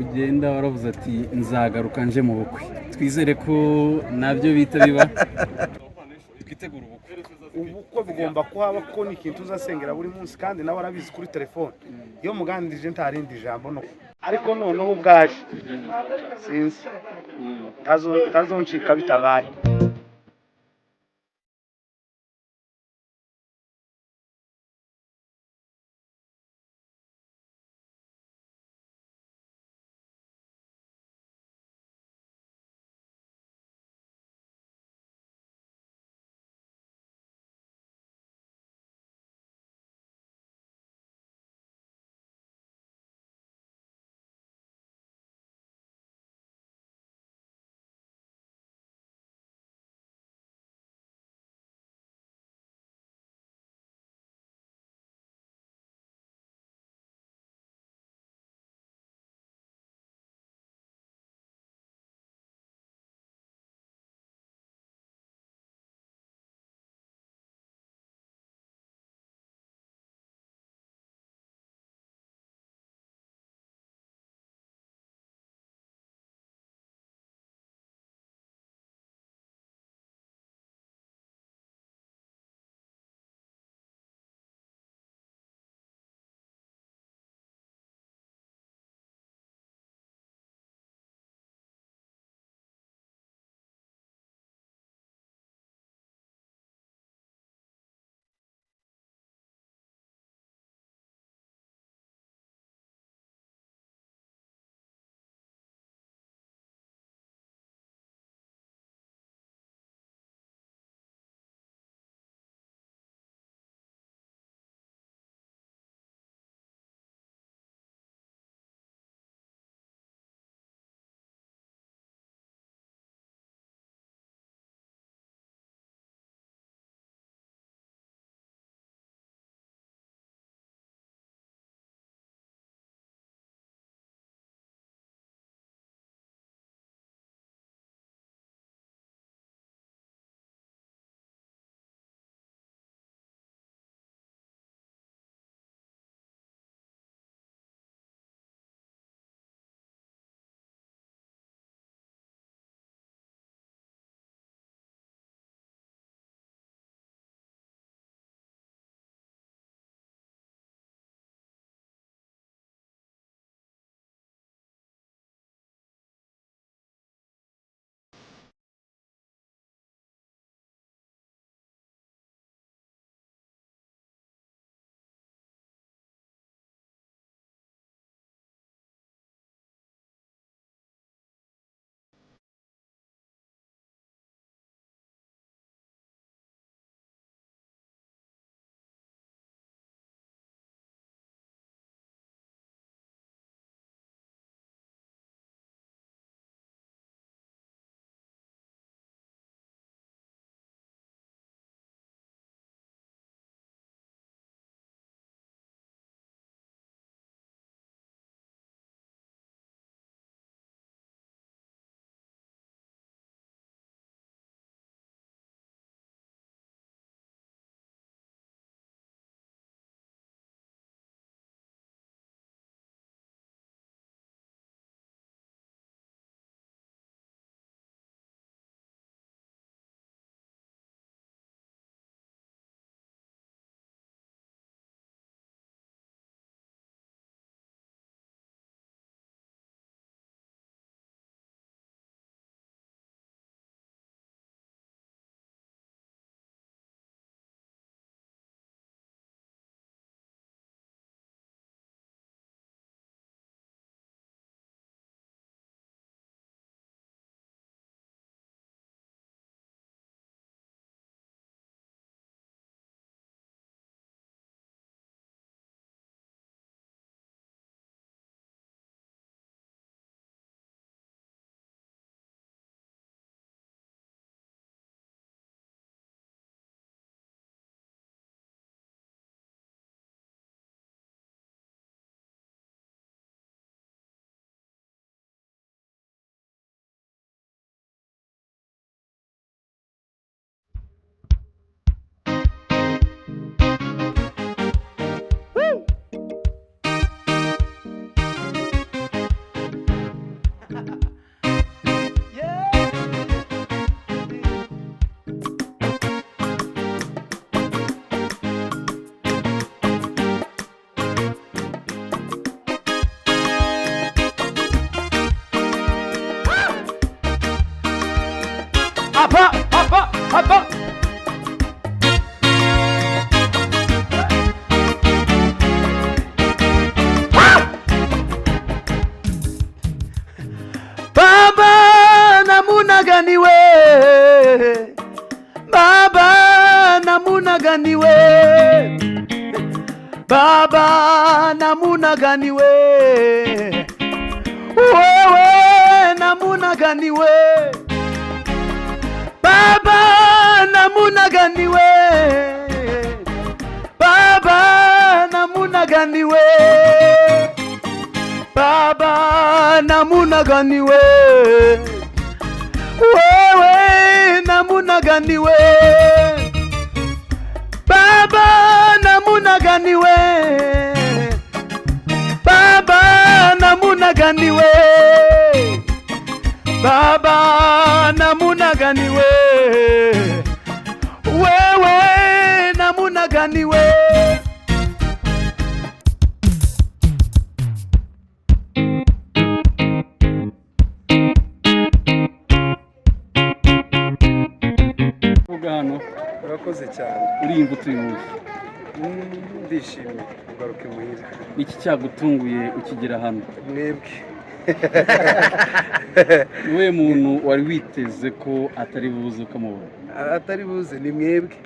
ugenda waravuze ati nzagaruka nje mu bukwe twizere ko nabyo bita biba twitegura ubukwe bugomba kuhaba kuko ni ikintu uzasengera buri munsi kandi nawe arabizi kuri telefone iyo muganirije ntarindi jambo no ariko noneho ubwaje sinzi tazoncika bitabaye Baba namuna gani we, Baba namuna gani we, wewe namuna gani we, Baba namuna gani we, Baba namuna gani we, Baba namuna gani we, wewe namuna gani we, Baba namuna gani we, Baba namuna gani we, Baba namuna gani we, wewe namuna gani we. hano urakoze cyane urimba utuye ndishimye ugaruke muhira. iki cyagutunguye ukigera hano? Mwebwe we muntu wari witeze ko atari buze ukamubona? Atari buze ni mwebwe.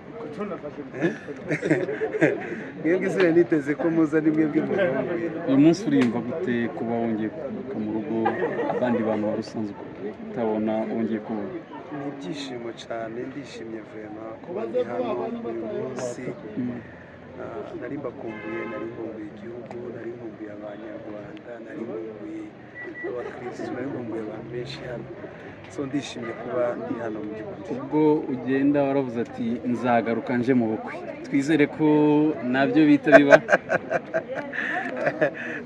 Mwebwe se niteze ko muza ni mwebwe murongoye. Uyu munsi urimba gute kuba wongeye kugaruka mu rugo abandi bantu wari usanzwe utabona wongeye kubona? Ni ibyishimo cyane, ndishimye vraiment kuba ndi hano uyu munsi. Nari mbakumbuye, nari nkumbuye igihugu, nari nkumbuye abanyarwanda, nari nkumbuye abakirisitu, nari nkumbuye abantu benshi hano. So ndishimye kuba ndi hano mu gihugu. Ubwo ugenda waravuze ati nzagaruka nje mu bukwe, twizere ko nabyo bita biba?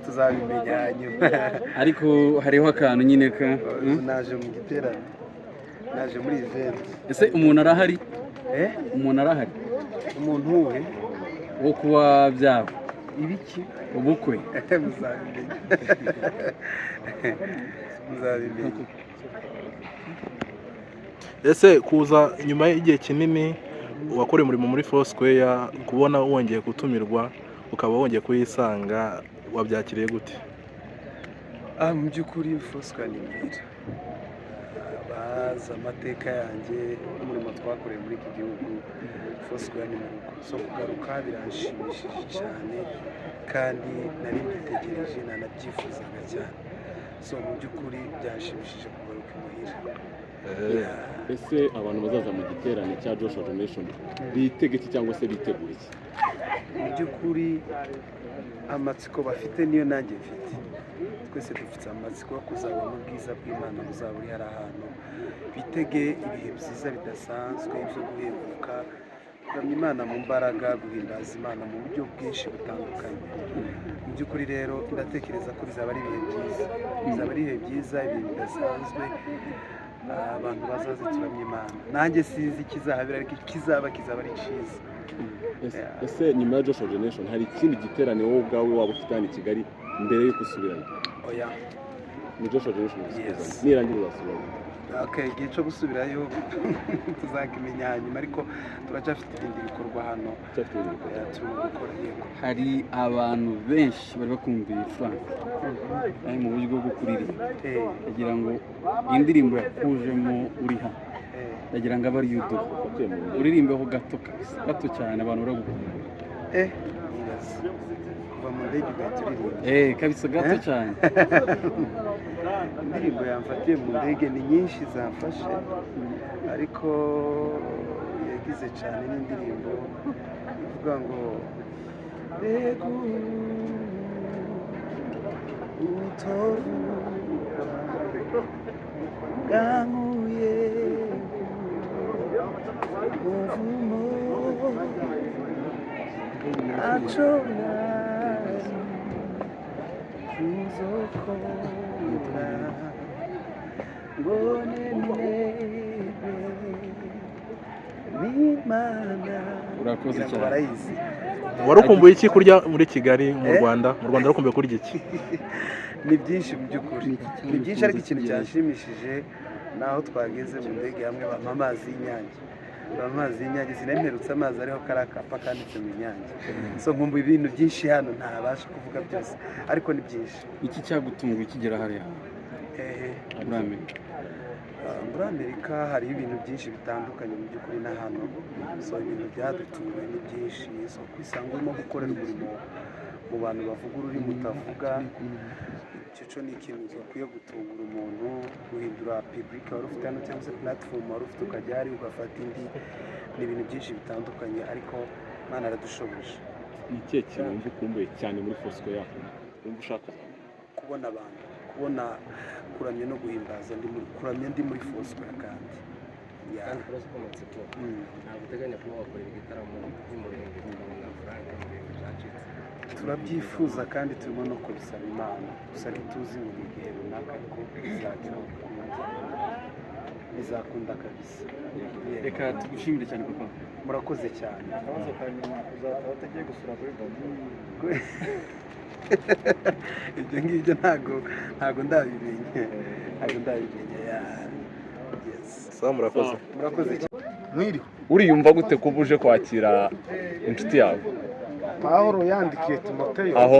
Tuzabimenya nyuma. Ariko hariho akantu nyine ka naje mu giterane, naje muri event. Ese umuntu arahari? Umuntu arahari? Umuntu we wo kuba byaba ibiki ubukwe? Muzabimenya. Muzabimenya. Ese kuza nyuma y'igihe kinini wakoreye umurimo muri Foursquare, kubona wongeye gutumirwa ukaba wongeye kuyisanga, wabyakiriye gute? Mu by'ukuri Foursquare ni mwiza. Baza amateka yanjye n'umurimo twakoreye muri iki gihugu, Foursquare ni mu rugo. So kugaruka biranshimishije cyane kandi nari mbitegereje, nanabyifuzaga cyane. So mu by'ukuri byashimishije kugaruka muhira. Ese abantu bazaza mu giterane cya Joshua Generation bitege iki cyangwa se bitegura iki? Mu by'ukuri amatsiko bafite niyo nanjye mfite. Twese dufite amatsiko yo kuzabona ubwiza bw'Imana buzaba buri hari ahantu. Bitege ibihe byiza bidasanzwe byo guheruka, kuramya Imana mu mbaraga, guhimbaza Imana mu buryo bwinshi butandukanye. Mu by'ukuri rero ndatekereza ko bizaba ari ibihe byiza. Bizaba ari ibihe byiza, ibihe bidasanzwe. Abantu bazaze turamya Imana. Nanjye sinzi ikizahabera ariko ikizaba kizaba ari cyiza. Ese nyuma ya Joshua Generation hari ikindi giterane wowe ubwawe waba ufite hano i Kigali mbere yo gusubirayo? Oya. Ni Joshua Generation nirangira urasubirayo? Okay, igihe cyo gusubirayo tuzakimenya hanyuma, ariko turacyafite ibindi bikorwa hano turi gukora. Yego, hari abantu benshi bari bakumviye Frank ari mu buryo bwo kuririmba, ndagira ngo indirimbo yakujemo uri hano, ndagira ngo abe ari yuduha uririmbeho gato cyane abantu baragukunda. kuva mu ndege ugahita uririmba kabisa gato cyane. Indirimbo yamfatiye mu ndege ni nyinshi zamfashe, ariko yagize cyane n'indirimbo ivuga ngo mbegu utovu ganguye uvumo achona uzokora ngone nebe n'Imana. Urakoze cyane. Warukumbuye iki kurya muri Kigali mu Rwanda? Mu Rwanda warukumbuye kurya iki? Ni byinshi mu by'ukuri, ni byinshi, ariko ikintu cyashimishije naho twageze mu ndege hamwe bampa amazi y'Inyange. Amazi y'Inyange sinemperutse amazi ariho karakapa kanditse mu Inyange. So nkumbuye ibintu byinshi hano ntabasha kuvuga byose, ariko ni byinshi. Iki cyagutunguye ukigera hariya? Uramenye muri Amerika hariho ibintu byinshi bitandukanye mu by'ukuri na hano, so ibintu byadutunguye ni byinshi, so kwisanga urimo gukorera umurimo mu bantu bavuga ururimi utavuga, icyo cyo ni ikintu gikwiye gutungura umuntu, guhindura public wari ufite hano cyangwa se platform wari ufite ukajya hari ugafata indi, ni ibintu byinshi bitandukanye ariko Imana aradushoboje. ni ikihe kintu wumva ukumbuye cyane muri Foursquare yawe wumva ushaka Kubona abantu, kubona kuramya no guhimbaza kuramya ndi muri Foursquare kandi kandi kurasa kw'amatsiko ntabwo uteganya kuba wakorera igitaramo cy'umurenge na Frank mu bintu byacitse. turabyifuza kandi turimo no kubisaba Imana, gusa ntituzi ngo ni igihe runaka ariko bizakunda kabisa. reka tugushimire cyane papa. Murakoze cyane. akabazo ka nyuma uzataha utagiye gusura kuri Gabon? Ibyo ngibyo ntago ndabimenye, sawa murakoze. murakoze cyane. Mwiriwe. uriyumva gute kuba uje kwakira inshuti yawe Pawulo yandikiye Timoteyo aho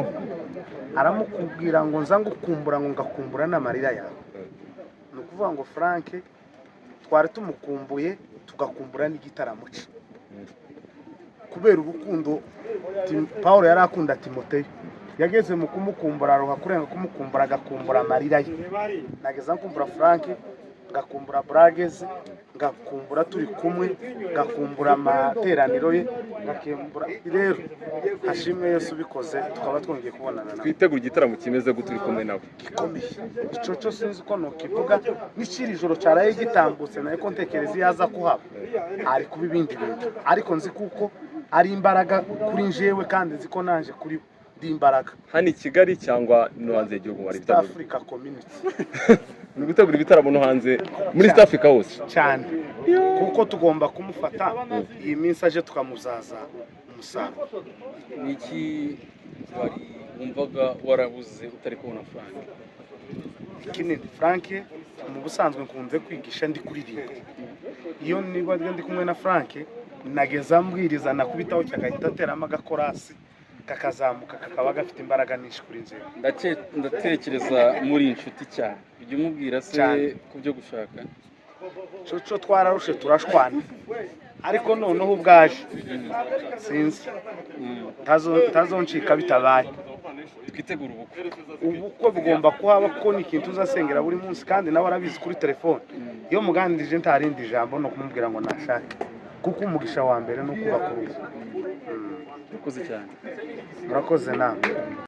aramukubwira ngo nza ngukumbura ngo ngakumbura n'amarira yawe. Ni ukuvuga ngo Frank twari tumukumbuye tugakumbura n'igitaramo cye kubera urukundo Pawulo yari akunda Timoteyo. Yageze mu kumukumbura aruha kurenga kumukumbura agakumbura amarira ye. Nageza nkumbura Frank ngakumbura Brageze ngakumbura turi kumwe ngakumbura amateraniro ye ngakumbura. Rero hashimwe Yesu bikoze tukaba twongeye kubonana nawe. twitegura igitaramo kimeze gute uri kumwe nawe Gikomeye ico cyo sinzi ko nokivuga n'ikiri ijoro cyaraye gitambutse naye ko ntekereza yaza kuhaba ari kuba ibindi bintu ariko nzi kuko ari imbaraga kuri njewe kandi nzi ko nanje kuri ndi imbaraga. hano i Kigali cyangwa no hanze y'igihugu wari East Africa Community ni gutegura ibitaramo no hanze muri East Africa hose cyane kuko tugomba kumufata iyi minsi aje tukamuzaza umusaruro. ni iki wari wumvaga warabuze utari kubona Frank? Kinini Frank mu busanzwe nkunze kwigisha ndi kuririmba, iyo niba ndi kumwe na Frank nageza mbwiriza nakubitaho cyagahita ateramo agakorasi kakazamuka kakaba gafite imbaraga nyinshi kuri nzego. ndatekereza muri inshuti cyane, ujya umubwira se ku byo gushaka? cyo twararushe turashwana ariko noneho ubwaje sinzi tazoncika bitabaye. twitegura Ubukwe bugomba kuhaba kuko ni ikintu uzasengera buri munsi kandi nawe arabizi kuri telefone. Iyo muganirije ntarindi jambo no kumubwira ngo nashake kuko umugisha wa mbere no kubaka urugo. urakoze cyane. Murakoze nawe.